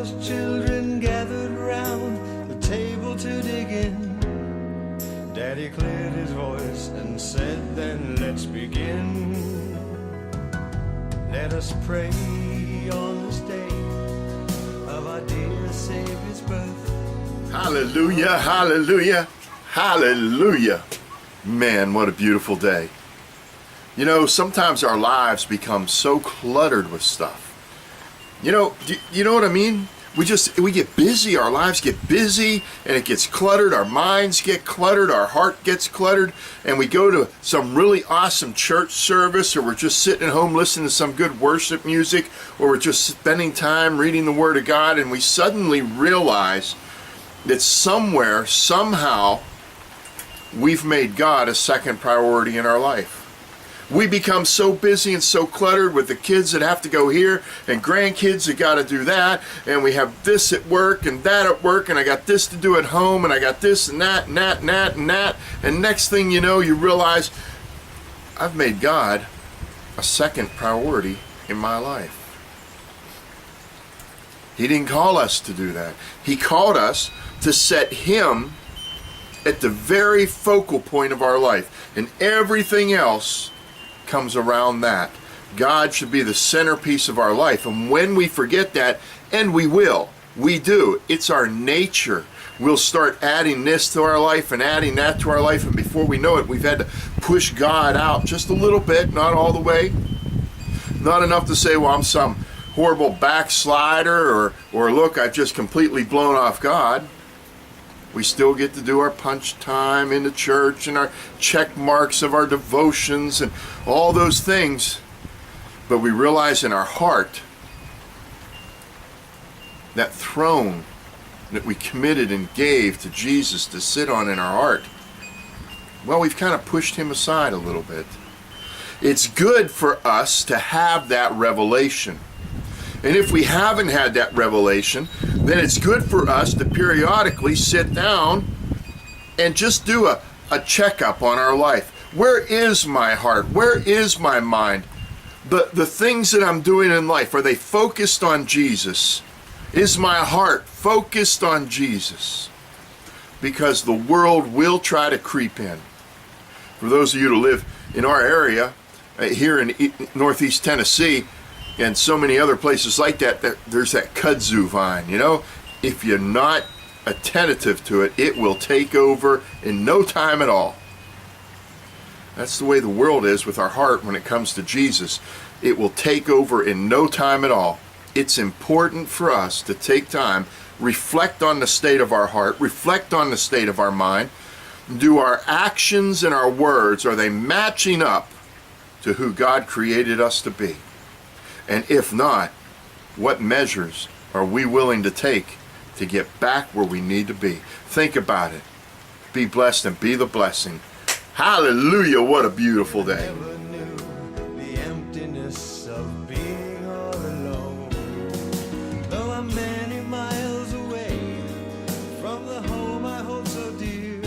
those children gathered round the table to dig in, Daddy cleared his voice and said, then let's begin. Let us pray on this day of our dear Savior's birth. Hallelujah, hallelujah, hallelujah. Man, what a beautiful day. You know, sometimes our lives become so cluttered with stuff. You know what I mean? We get busy, our lives get busy, and it gets cluttered, our minds get cluttered, our heart gets cluttered, and we go to some really awesome church service, or we're just sitting at home listening to some good worship music, or we're just spending time reading the Word of God, and we suddenly realize that somewhere, somehow, we've made God a second priority in our life. We become so busy and so cluttered with the kids that have to go here and grandkids that got to do that, and we have this at work and that at work, and I got this to do at home, and I got this and that and that and that and that, and next thing you know, you realize I've made God a second priority in my life. He didn't call us to do that. He called us to set Him at the very focal point of our life, and everything else comes around that. God should be the centerpiece of our life, and when we forget that, and we do, it's our nature. We'll start adding this to our life and adding that to our life, and before we know it, we've had to push God out just a little bit, not all the way, not enough to say, well, I'm some horrible backslider, or look, I've just completely blown off God. We still get to do our punch time in the church and our check marks of our devotions and all those things. But we realize in our heart that throne that we committed and gave to Jesus to sit on in our heart, well, we've kind of pushed Him aside a little bit. It's good for us to have that revelation. And if we haven't had that revelation, then it's good for us to periodically sit down and just do a checkup on our life. Where is my heart? Where is my mind? The things that I'm doing in life, are they focused on Jesus? Is my heart focused on Jesus? Because the world will try to creep in. For those of you who live in our area, here in Northeast Tennessee, and so many other places like that, there's that kudzu vine, you know? If you're not attentive to it, it will take over in no time at all. That's the way the world is with our heart when it comes to Jesus. It will take over in no time at all. It's important for us to take time, reflect on the state of our heart, reflect on the state of our mind. Do our actions and our words, are they matching up to who God created us to be? And if not, what measures are we willing to take to get back where we need to be? Think about it. Be blessed and be the blessing. Hallelujah, what a beautiful day. Never knew the emptiness of being all alone. Though I'm many miles away from the home I hold so dear,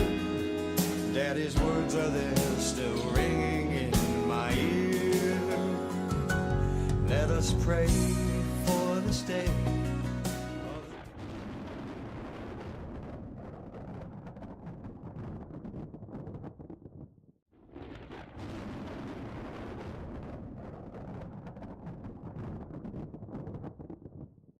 Daddy's words are there still ringing in my ear. Let us pray for this day